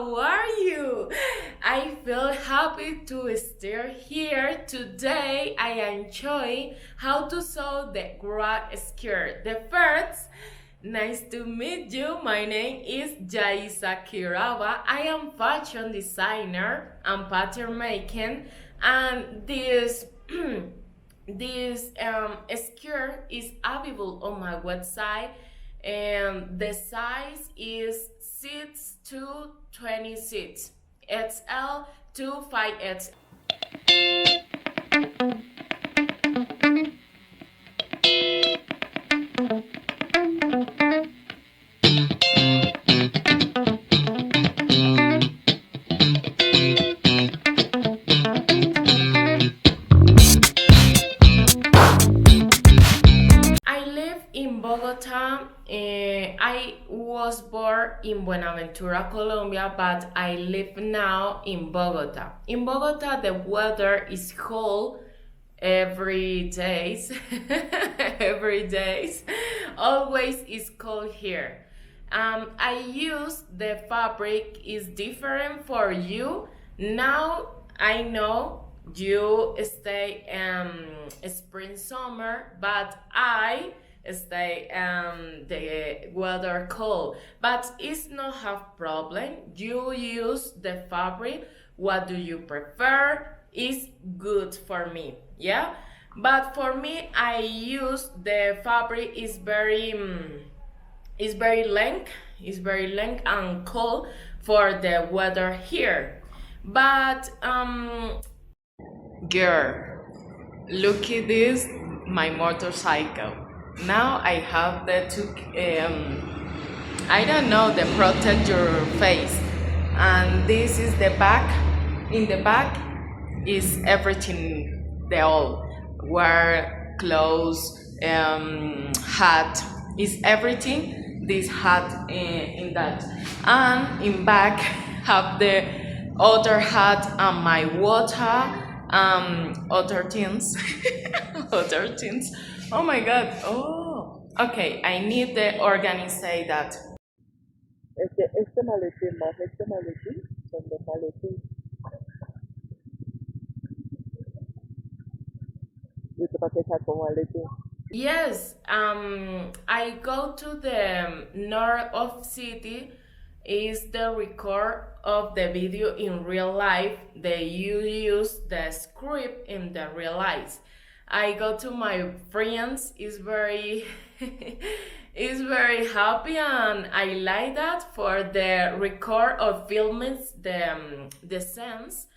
how are you? I feel happy to stay here today. I enjoy how to sew the grad skirt. The first, nice to meet you. My name is Jaisa Kiraba. I am fashion designer and pattern making, and this skirt is available on my website, and the size is 6 to 26 XL to 5X. I live in Bogota. I was born in Buenaventura, Colombia, but I live now in Bogota. In Bogota, the weather is cold every days. Every days. Always is cold here. I use the fabric is different for you. Now I know you stay spring summer, but I stay the weather cold. But it's not have problem. You use the fabric. What do you prefer? Is good for me. Yeah. But for me, I use the fabric is very length, and cold for the weather here. But girl, look at this, my motorcycle. Now I have the two, I don't know, the protect your face, and this is the back. In the back is everything, the all wear clothes, hat is everything. This hat in that, and in back have the other hat and my water, other things, other things. Oh my god! Oh, okay. I need the organize that. Este maletín son dos maletín. ¿Y usted para qué sacó un maletín? Yes, I go to the north of city. Is the record of the video in real life. They use the script in the real life. I go to my friends. Is very, is very happy, and I like that for the record of films. The sense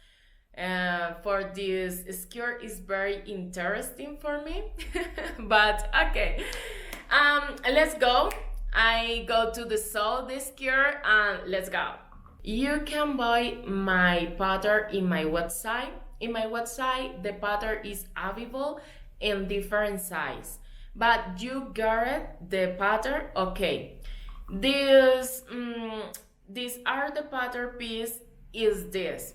for this skirt is very interesting for me. But okay, let's go. I go to the soul this skirt, and let's go. You can buy my pattern in my website. In my website, the pattern is available in different size, but you get the pattern. Okay, this these are the pattern piece. Is this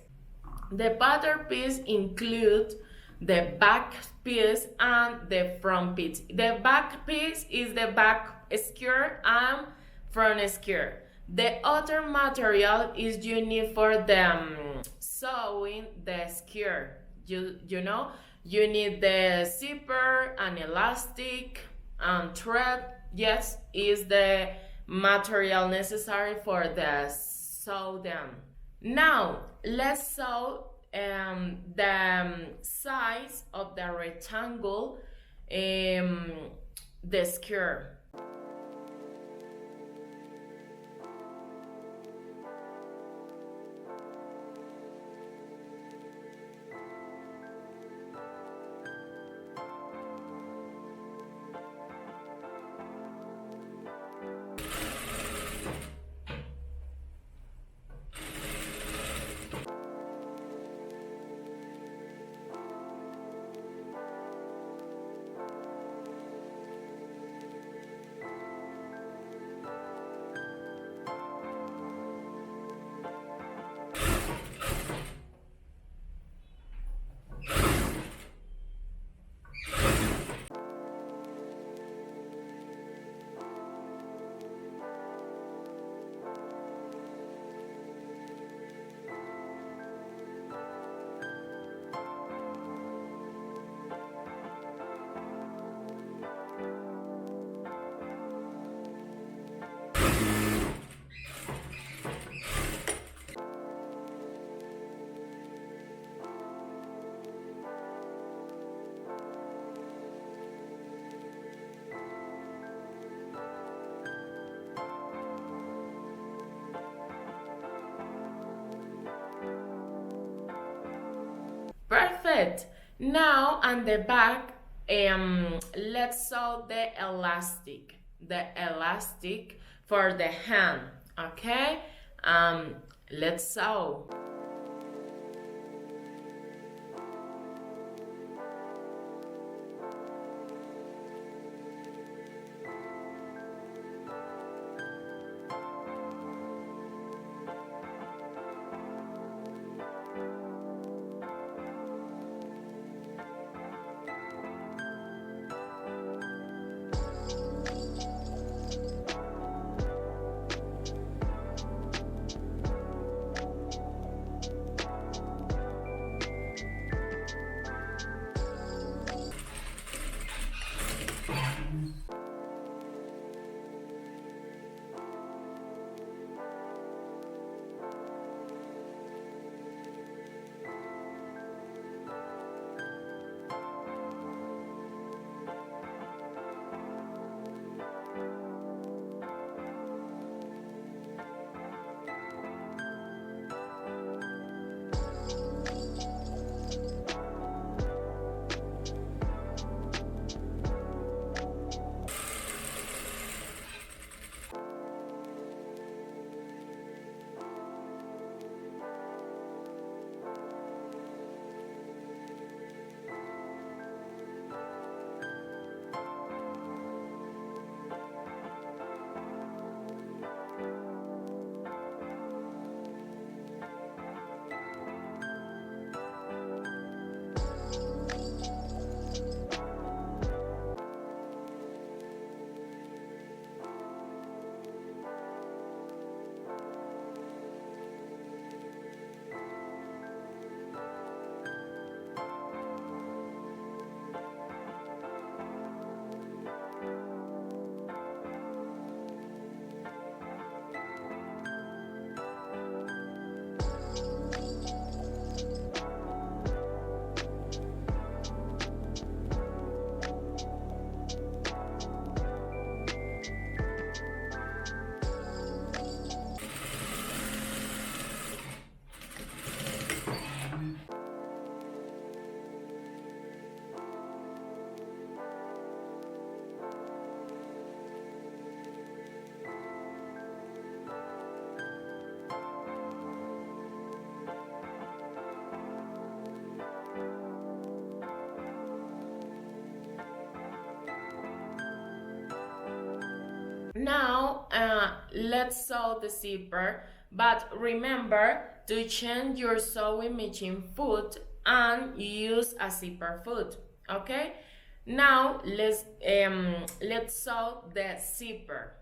the pattern piece include the back piece and the front piece. The back piece is the back skirt and front skirt. The other material is you need for the sewing the skirt. You know you need the zipper and elastic and thread. Yes, is the material necessary for the sew them. Now let's sew the size of the rectangle, the skirt. Good. Now on the back, let's sew the elastic for the hand. Okay. Let's sew. Now, let's sew the zipper, but remember to change your sewing machine foot and use a zipper foot, okay? Now, let's sew the zipper.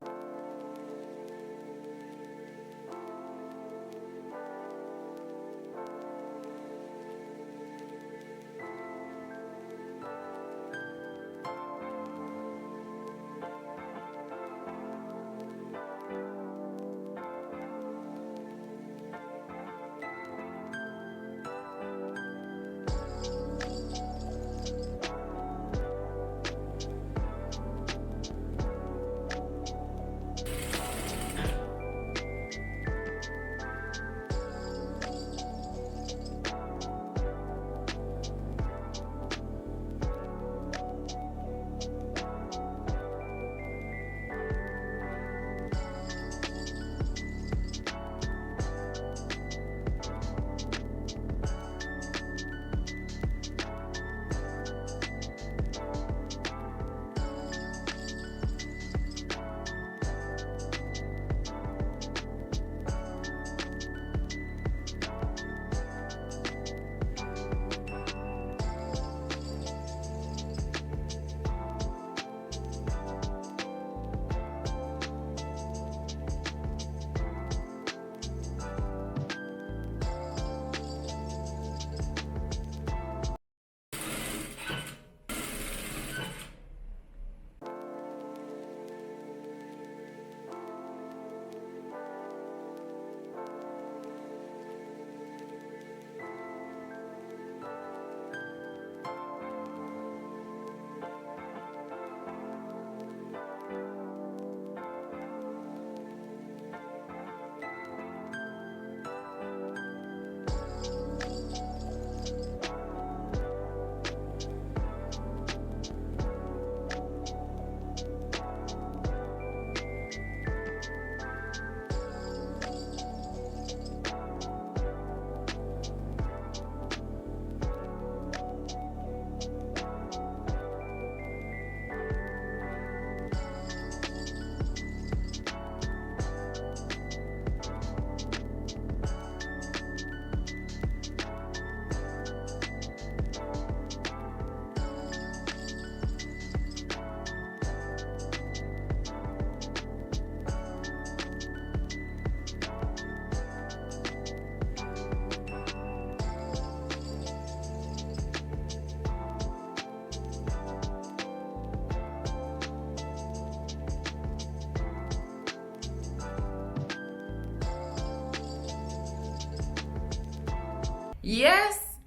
Yes,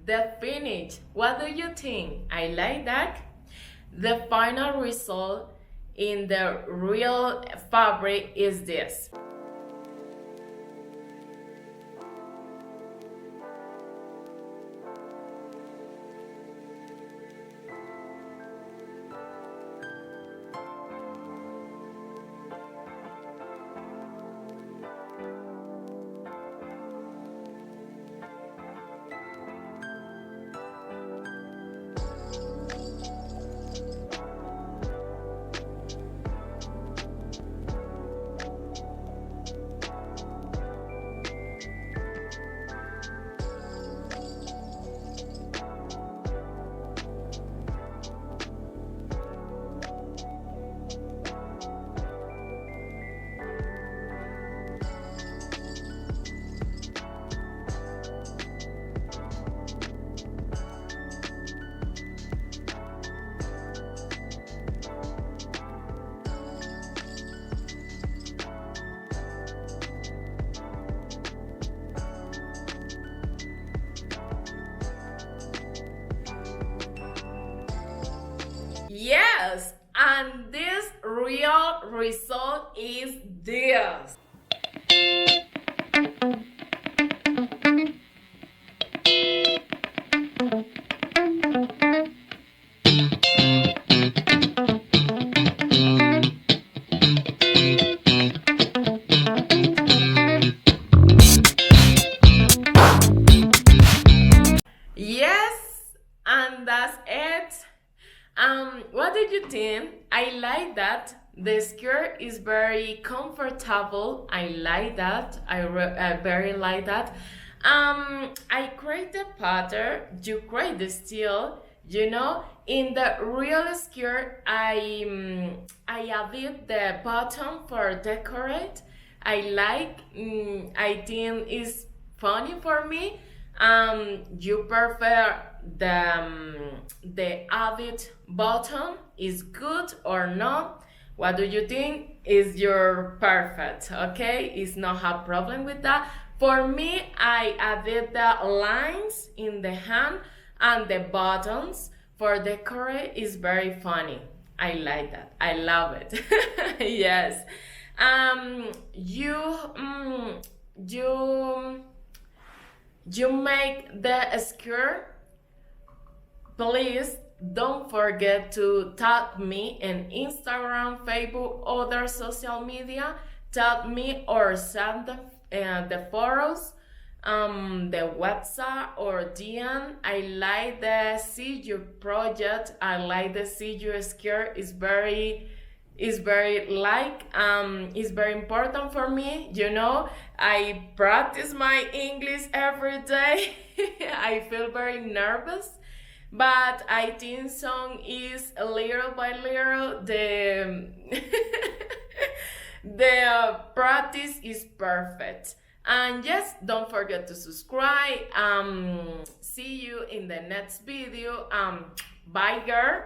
the finish. What do you think? I like that. The final result in the real fabric is this. Yes, and this real result is this. Yes, and that's it. What did you think? I like that. The skirt is very comfortable. I like that. I very like that. I create the pattern. You create the style. You know, in the real skirt, I added the bottom for decorate. I like. I think it's funny for me. You prefer the added button is good or not? What do you think? Is your perfect? Okay, it's not a problem with that. For me, I added the lines in the hand and the buttons for the curry is very funny. I like that. I love it. Yes. Um, you, you you make the skirt. Please don't forget to tag me in Instagram, Facebook, other social media. Tag me or send the photos, the website or DM. I like the see you project. I like the see you skirt. Is very is very important for me. You know, I practice my English every day. I feel very nervous, but I think song is little by little the the practice is perfect. And yes, don't forget to subscribe. See you in the next video. Bye, girl.